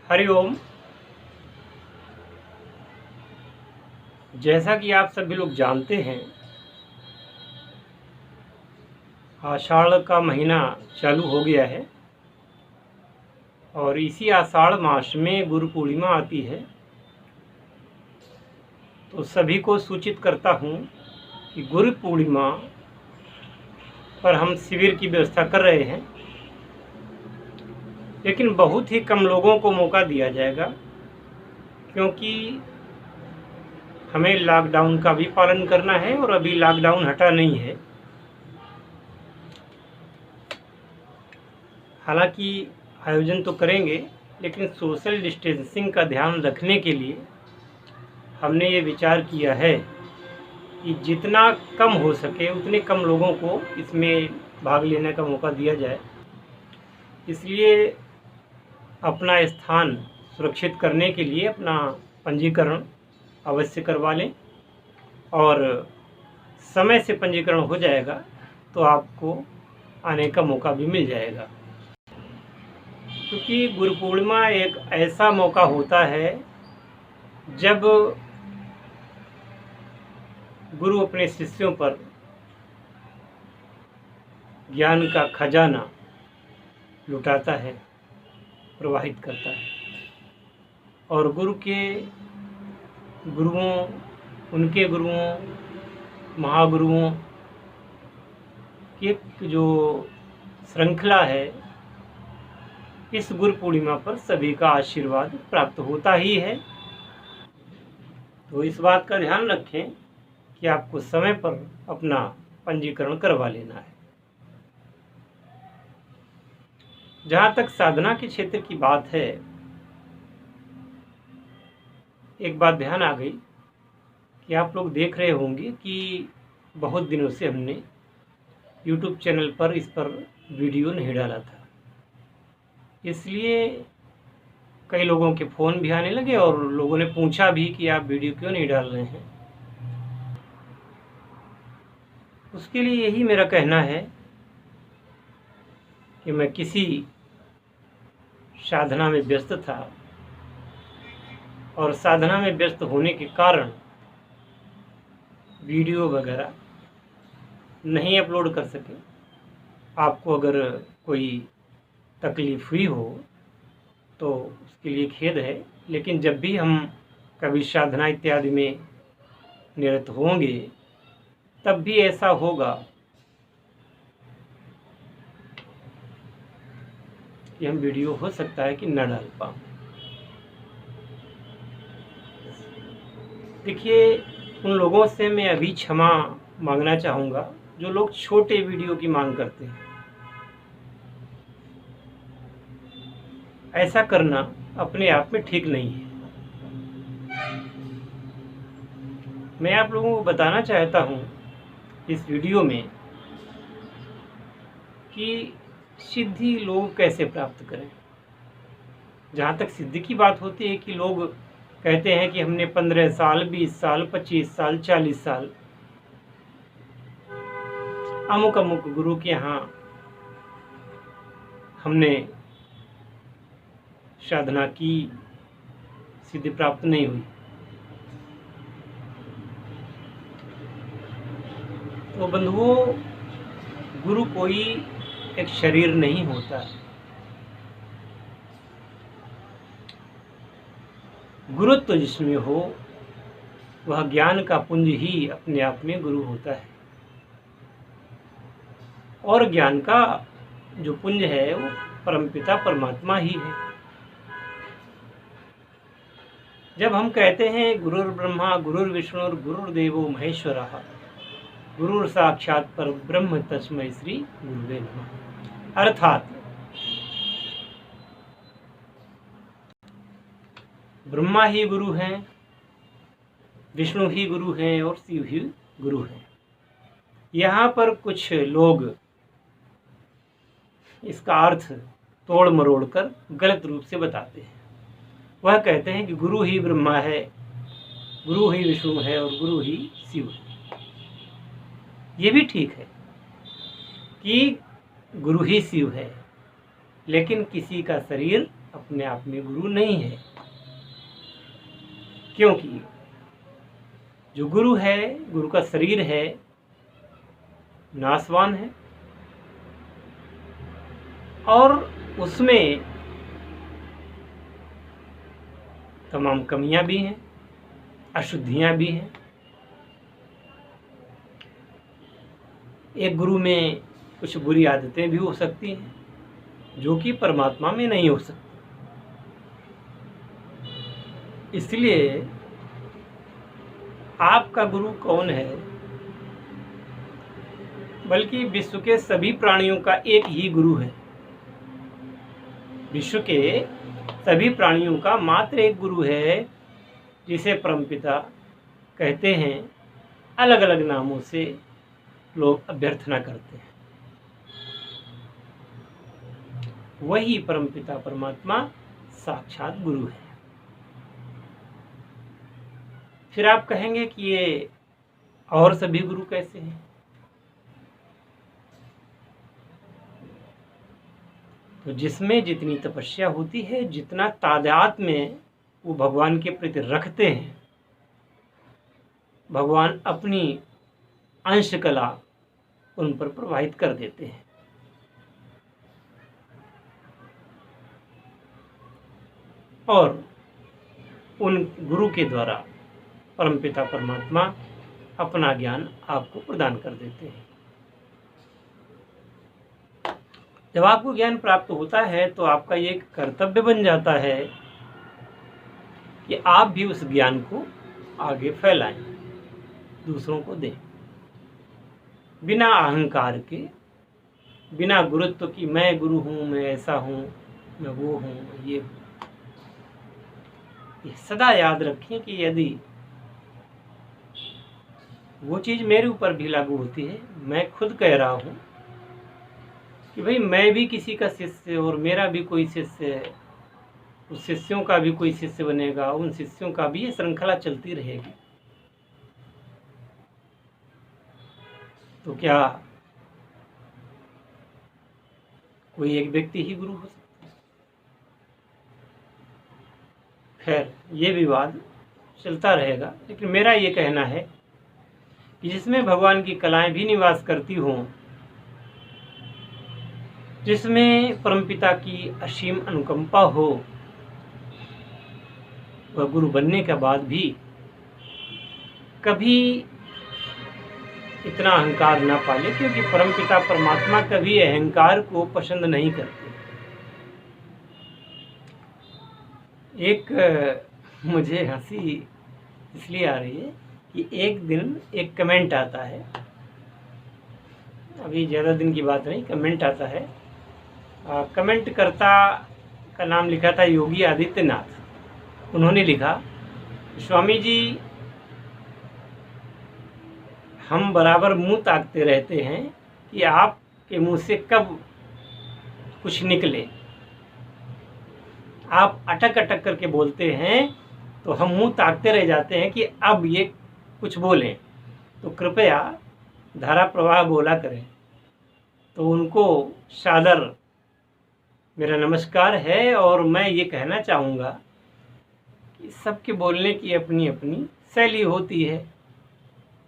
हरिओम। जैसा कि आप सभी लोग जानते हैं, आषाढ़ का महीना चालू हो गया है और इसी आषाढ़ मास में गुरु पूर्णिमा आती है। तो सभी को सूचित करता हूँ कि गुरु पूर्णिमा पर हम शिविर की व्यवस्था कर रहे हैं, लेकिन बहुत ही कम लोगों को मौका दिया जाएगा, क्योंकि हमें लॉकडाउन का भी पालन करना है और अभी लॉकडाउन हटा नहीं है। हालांकि आयोजन तो करेंगे, लेकिन सोशल डिस्टेंसिंग का ध्यान रखने के लिए हमने ये विचार किया है कि जितना कम हो सके उतने कम लोगों को इसमें भाग लेने का मौका दिया जाए। इसलिए अपना स्थान सुरक्षित करने के लिए अपना पंजीकरण अवश्य करवा लें, और समय से पंजीकरण हो जाएगा तो आपको आने का मौका भी मिल जाएगा। क्योंकि गुरु पूर्णिमा एक ऐसा मौका होता है जब गुरु अपने शिष्यों पर ज्ञान का खजाना लुटाता है, प्रवाहित करता है, और गुरु के गुरुओं, उनके गुरुओं, महागुरुओं की जो श्रृंखला है, इस गुरु पूर्णिमा पर सभी का आशीर्वाद प्राप्त होता ही है। तो इस बात का ध्यान रखें कि आपको समय पर अपना पंजीकरण करवा लेना है। जहाँ तक साधना के क्षेत्र की बात है, एक बात ध्यान आ गई कि आप लोग देख रहे होंगे कि बहुत दिनों से हमने YouTube चैनल पर इस पर वीडियो नहीं डाला था। इसलिए कई लोगों के फ़ोन भी आने लगे और लोगों ने पूछा भी कि आप वीडियो क्यों नहीं डाल रहे हैं। उसके लिए यही मेरा कहना है कि मैं किसी साधना में व्यस्त था और साधना में व्यस्त होने के कारण वीडियो वगैरह नहीं अपलोड कर सके। आपको अगर कोई तकलीफ़ हुई हो तो उसके लिए खेद है, लेकिन जब भी हम कभी साधना इत्यादि में निरत होंगे तब भी ऐसा होगा कि हम वीडियो हो सकता है कि न डाल पाऊँ। देखिए, उन लोगों से मैं अभी क्षमा मांगना चाहूँगा जो लोग छोटे वीडियो की मांग करते हैं। ऐसा करना अपने आप में ठीक नहीं है। मैं आप लोगों को बताना चाहता हूँ इस वीडियो में कि सिद्धि लोग कैसे प्राप्त करें। जहाँ तक सिद्धि की बात होती है कि लोग कहते हैं कि हमने 15 साल, 20 साल, 25 साल, 40 साल अमुक अमुक गुरु के यहाँ हमने साधना की, सिद्धि प्राप्त नहीं हुई। तो बंधुओं, गुरु कोई एक शरीर नहीं होता है। गुरुत्व जिसमें हो वह ज्ञान का पुंज ही अपने आप में गुरु होता है, और ज्ञान का जो पुंज है वो परमपिता परमात्मा ही है। जब हम कहते हैं गुरुर् ब्रह्मा गुरुर्विष्णु गुरुर्देवो महेश्वरः गुरुर साक्षात पर ब्रह्म तस्मै श्री गुरुवे नमः, अर्थात ब्रह्मा ही गुरु हैं, विष्णु ही गुरु हैं और शिव ही गुरु हैं। यहाँ पर कुछ लोग इसका अर्थ तोड़ मरोड़ कर गलत रूप से बताते हैं। वह कहते हैं कि गुरु ही ब्रह्मा है, गुरु ही विष्णु है और गुरु ही शिव है। ये भी ठीक है कि गुरु ही शिव है, लेकिन किसी का शरीर अपने आप में गुरु नहीं है, क्योंकि जो गुरु है, गुरु का शरीर है, नाशवान है और उसमें तमाम कमियां भी हैं, अशुद्धियां भी हैं। एक गुरु में कुछ बुरी आदतें भी हो सकती हैं जो कि परमात्मा में नहीं हो सकती। इसलिए आपका गुरु कौन है? बल्कि विश्व के सभी प्राणियों का एक ही गुरु है। विश्व के सभी प्राणियों का मात्र एक गुरु है, जिसे परमपिता कहते हैं। अलग अलग नामों से लोग अभ्यर्थना करते हैं। वही परमपिता परमात्मा साक्षात गुरु है। फिर आप कहेंगे कि ये और सभी गुरु कैसे हैं? तो जिसमें जितनी तपस्या होती है, जितना तादाद में वो भगवान के प्रति रखते हैं, भगवान अपनी अंश कला उन पर प्रवाहित कर देते हैं। और उन गुरु के द्वारा परमपिता परमात्मा अपना ज्ञान आपको प्रदान कर देते हैं। जब आपको ज्ञान प्राप्त होता है तो आपका ये कर्तव्य बन जाता है कि आप भी उस ज्ञान को आगे फैलाएं, दूसरों को दें, बिना अहंकार के, बिना गुरुत्व की मैं गुरु हूँ, मैं ऐसा हूँ, मैं वो हूँ, ये सदा याद रखें कि यदि वो चीज़ मेरे ऊपर भी लागू होती है, मैं खुद कह रहा हूँ कि भाई मैं भी किसी का शिष्य और मेरा भी कोई शिष्य है, उस शिष्यों का भी कोई शिष्य बनेगा, उन शिष्यों का भी ये श्रृंखला चलती रहेगी। तो क्या कोई एक व्यक्ति ही गुरु हो सकता है? खैर, ये विवाद चलता रहेगा, लेकिन मेरा ये कहना है कि जिसमें भगवान की कलाएं भी निवास करती हों, जिसमें परमपिता की असीम अनुकंपा हो, वह गुरु बनने के बाद भी कभी इतना अहंकार ना पाले, क्योंकि परमपिता परमात्मा कभी अहंकार को पसंद नहीं करते। एक मुझे हंसी इसलिए आ रही है कि एक दिन एक कमेंट आता है, अभी ज़्यादा दिन की बात नहीं, कमेंट आता है। कमेंट करता का नाम लिखा था योगी आदित्यनाथ। उन्होंने लिखा, स्वामी जी हम बराबर मुंह ताकते रहते हैं कि आपके मुंह से कब कुछ निकले। आप अटक अटक करके बोलते हैं तो हम मुंह ताकते रह जाते हैं कि अब ये कुछ बोलें, तो कृपया धारा प्रवाह बोला करें। तो उनको सादर मेरा नमस्कार है। और मैं ये कहना चाहूँगा कि सबके बोलने की अपनी अपनी शैली होती है,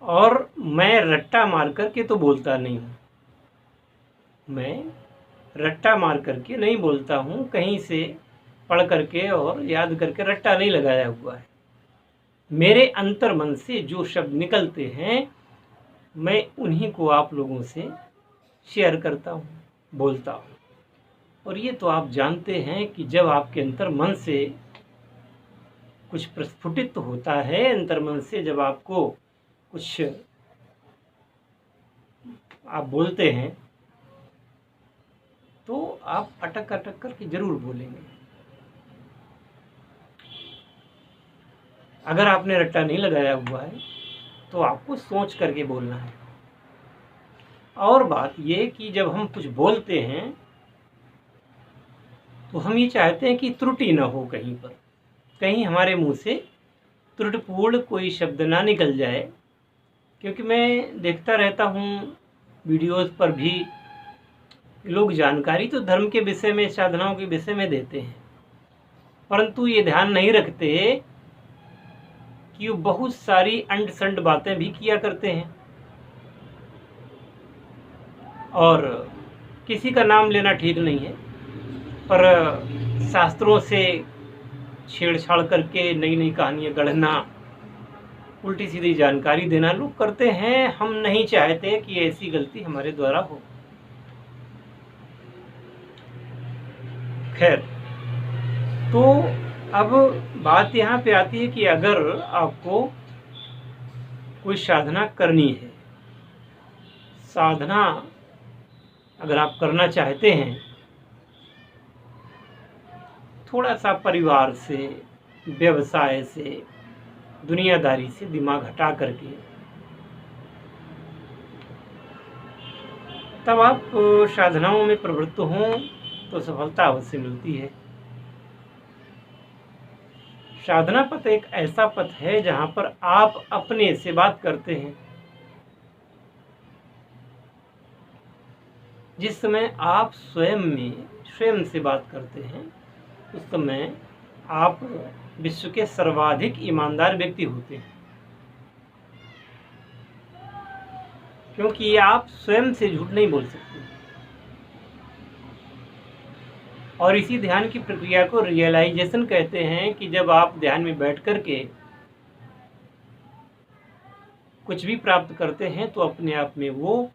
और मैं रट्टा मार करके तो बोलता नहीं हूँ। मैं रट्टा मार करके नहीं बोलता हूँ, कहीं से पढ़ करके और याद करके रट्टा नहीं लगाया हुआ है। मेरे अंतर मन से जो शब्द निकलते हैं, मैं उन्हीं को आप लोगों से शेयर करता हूँ, बोलता हूँ। और ये तो आप जानते हैं कि जब आपके अंतर मन से कुछ प्रस्फुटित होता है, अंतर मन से जब आपको कुछ आप बोलते हैं, तो आप अटक अटक करके जरूर बोलेंगे। अगर आपने रट्टा नहीं लगाया हुआ है तो आपको सोच करके बोलना है। और बात ये कि जब हम कुछ बोलते हैं तो हम ये चाहते हैं कि त्रुटि ना हो, कहीं पर कहीं हमारे मुंह से त्रुटिपूर्ण कोई शब्द ना निकल जाए। क्योंकि मैं देखता रहता हूँ वीडियोस पर भी, लोग जानकारी तो धर्म के विषय में, साधनाओं के विषय में देते हैं, परंतु ये ध्यान नहीं रखते कि वो बहुत सारी अंड संड बातें भी किया करते हैं। और किसी का नाम लेना ठीक नहीं है, पर शास्त्रों से छेड़छाड़ करके नई नई कहानियाँ गढ़ना, उल्टी सीधी जानकारी देना लोग करते हैं। हम नहीं चाहते कि ऐसी गलती हमारे द्वारा हो। खैर, तो अब बात यहाँ पे आती है कि अगर आपको कोई साधना करनी है, साधना अगर आप करना चाहते हैं, थोड़ा सा परिवार से, व्यवसाय से, दुनियादारी से दिमाग हटा करके तब आप साधनाओं में प्रवृत्त हों तो सफलता अवश्य मिलती है। साधना पथ एक ऐसा पथ है जहां पर आप अपने से बात करते हैं। जिस समय आप स्वयं से बात करते हैं, उस समय आप विश्व के सर्वाधिक ईमानदार व्यक्ति होते हैं, क्योंकि आप स्वयं से झूठ नहीं बोल सकते। और इसी ध्यान की प्रक्रिया को रियलाइजेशन कहते हैं कि जब आप ध्यान में बैठ करके कुछ भी प्राप्त करते हैं तो अपने आप में वो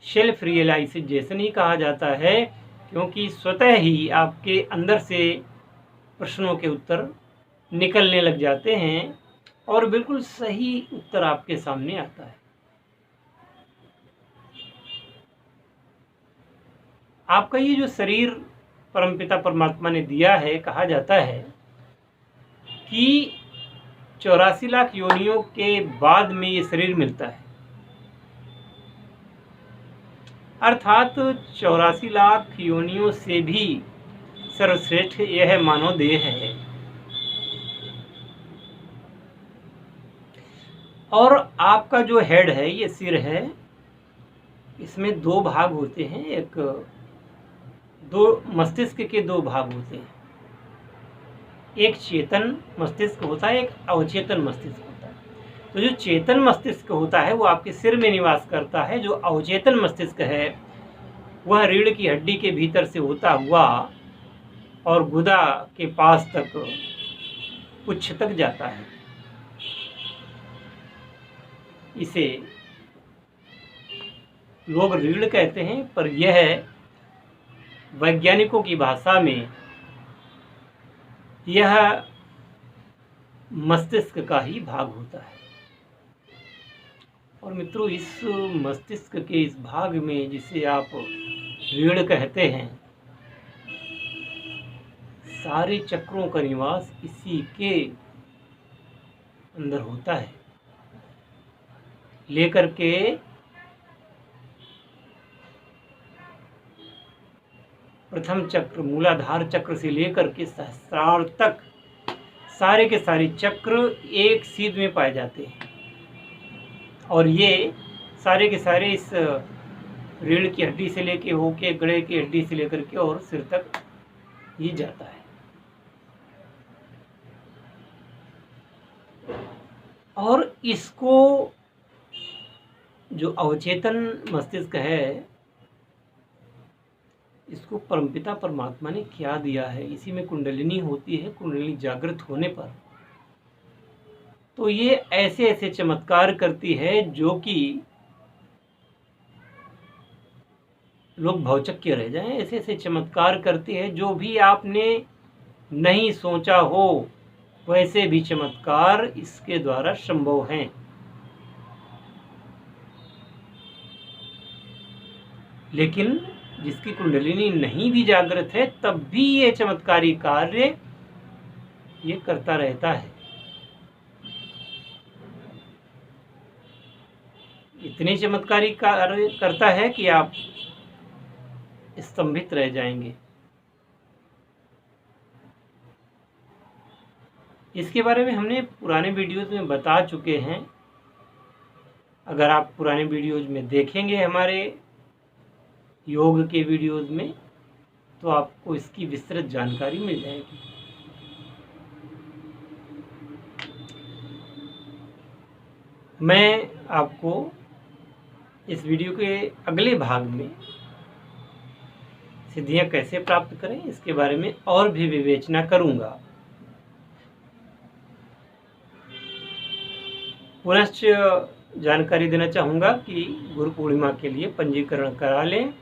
सेल्फ रियलाइजेशन ही कहा जाता है, क्योंकि स्वतः ही आपके अंदर से प्रश्नों के उत्तर निकलने लग जाते हैं और बिल्कुल सही उत्तर आपके सामने आता है। आपका ये जो शरीर परमपिता परमात्मा ने दिया है, कहा जाता है कि 84 लाख योनियों के बाद में ये शरीर मिलता है, अर्थात 84 लाख योनियों से भी सर्वश्रेष्ठ यह मानव देह है। और आपका जो हेड है, ये सिर है, इसमें दो भाग होते हैं, दो मस्तिष्क के दो भाग होते हैं। एक चेतन मस्तिष्क होता है, एक अवचेतन मस्तिष्क होता है। तो जो चेतन मस्तिष्क होता है वो आपके सिर में निवास करता है। जो अवचेतन मस्तिष्क है वह रीढ़ की हड्डी के भीतर से होता हुआ और गुदा के पास तक, पुच्छ तक जाता है। इसे लोग रीढ़ कहते हैं, पर यह वैज्ञानिकों की भाषा में यह मस्तिष्क का ही भाग होता है। और मित्रों, इस मस्तिष्क के इस भाग में, जिसे आप रीढ़ कहते हैं, सारे चक्रों का निवास इसी के अंदर होता है। लेकर के प्रथम चक्र, मूलाधार चक्र से लेकर के सहस्रार तक सारे के सारे चक्र एक सीध में पाए जाते हैं। और ये सारे के सारे इस रीढ़ की हड्डी से लेके होके गले की हड्डी से लेकर के और सिर तक ही जाता है। और इसको जो अवचेतन मस्तिष्क है, इसको परमपिता परमात्मा ने क्या दिया है, इसी में कुंडलिनी होती है। कुंडलिनी जागृत होने पर तो ये ऐसे ऐसे चमत्कार करती है जो कि लोग भौचक्के रह जाएं। ऐसे ऐसे चमत्कार करती है जो भी आपने नहीं सोचा हो, वैसे भी चमत्कार इसके द्वारा संभव हैं। लेकिन जिसकी कुंडलिनी नहीं भी जागृत है, तब भी ये चमत्कारी कार्य ये करता रहता है। इतने चमत्कारी कार्य करता है कि आप स्तंभित रह जाएंगे। इसके बारे में हमने पुराने वीडियोज में बता चुके हैं। अगर आप पुराने वीडियोज में देखेंगे, हमारे योग के वीडियोज में, तो आपको इसकी विस्तृत जानकारी मिल जाएगी। मैं आपको इस वीडियो के अगले भाग में सिद्धियां कैसे प्राप्त करें इसके बारे में और भी विवेचना करूंगा। पुनश्च जानकारी देना चाहूँगा कि गुरु पूर्णिमा के लिए पंजीकरण करा लें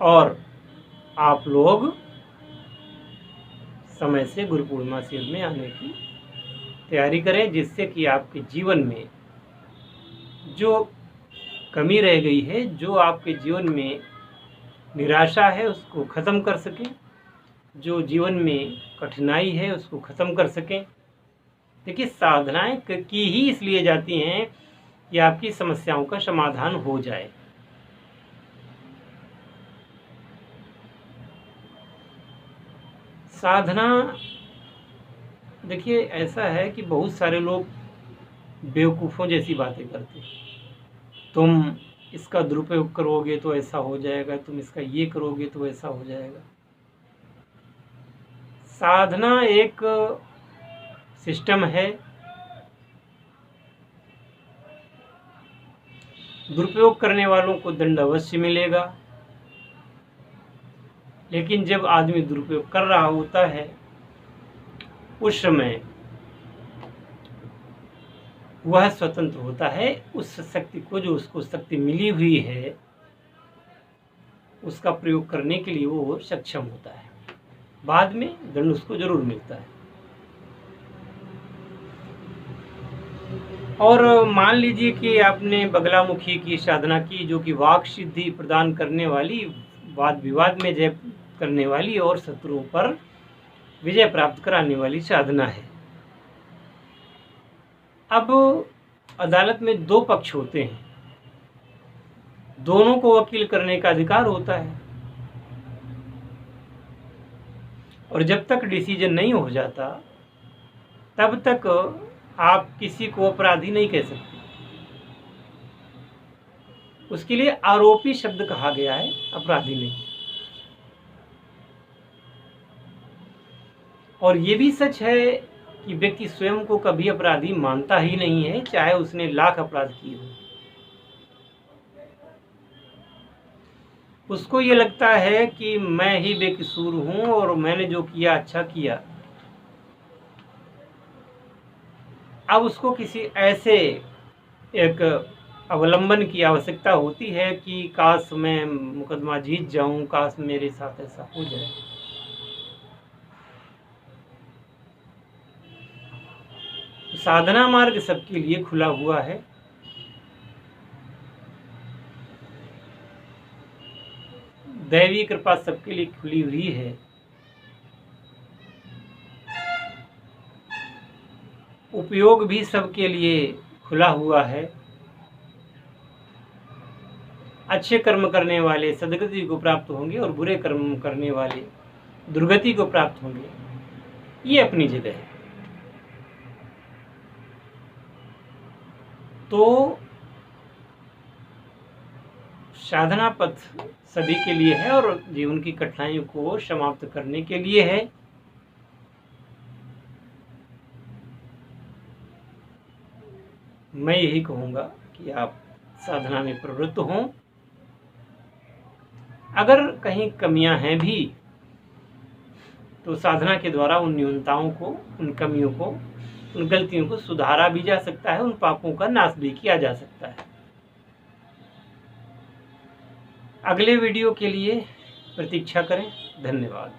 और आप लोग समय से गुरु पूर्णिमा शिविर में आने की तैयारी करें, जिससे कि आपके जीवन में जो कमी रह गई है, जो आपके जीवन में निराशा है, उसको ख़त्म कर सकें, जो जीवन में कठिनाई है उसको ख़त्म कर सकें। देखिए, साधनाएं की ही इसलिए जाती हैं कि आपकी समस्याओं का समाधान हो जाए। साधना, देखिए ऐसा है कि बहुत सारे लोग बेवकूफ़ों जैसी बातें करते हैं। तुम इसका दुरुपयोग करोगे तो ऐसा हो जाएगा, तुम इसका ये करोगे तो ऐसा हो जाएगा। साधना एक सिस्टम है। दुरुपयोग करने वालों को दंड अवश्य मिलेगा, लेकिन जब आदमी दुरुपयोग कर रहा होता है उस समय वह स्वतंत्र होता है। उस शक्ति को, जो उसको शक्ति मिली हुई है, उसका प्रयोग करने के लिए वो सक्षम होता है। बाद में दंड उसको जरूर मिलता है। और मान लीजिए कि आपने बगलामुखी की साधना की, जो कि वाक सिद्धि प्रदान करने वाली, वाद विवाद में जय करने वाली और शत्रुओं पर विजय प्राप्त कराने वाली साधना है। अब अदालत में दो पक्ष होते हैं, दोनों को वकील करने का अधिकार होता है, और जब तक डिसीजन नहीं हो जाता तब तक आप किसी को अपराधी नहीं कह सकते। उसके लिए आरोपी शब्द कहा गया है, अपराधी नहीं। और ये भी सच है कि व्यक्ति स्वयं को कभी अपराधी मानता ही नहीं है, चाहे उसने लाख अपराध किए हो। उसको ये लगता है कि मैं ही बेकसूर हूं और मैंने जो किया अच्छा किया। अब उसको किसी ऐसे एक अवलंबन की आवश्यकता होती है कि काश मैं मुकदमा जीत जाऊं, काश मेरे साथ ऐसा हो जाए। साधना मार्ग सबके लिए खुला हुआ है। दैवी कृपा सबके लिए खुली हुई है। उपयोग भी सबके लिए खुला हुआ है। अच्छे कर्म करने वाले सदगति को प्राप्त होंगे और बुरे कर्म करने वाले दुर्गति को प्राप्त होंगे। ये अपनी जगह है। तो साधना पथ सभी के लिए है और जीवन की कठिनाइयों को समाप्त करने के लिए है। मैं यही कहूँगा कि आप साधना में प्रवृत्त हों। अगर कहीं कमियां हैं भी तो साधना के द्वारा उन न्यूनताओं को, उन कमियों को, उन गलतियों को सुधारा भी जा सकता है, उन पापों का नाश भी किया जा सकता है। अगले वीडियो के लिए प्रतीक्षा करें। धन्यवाद।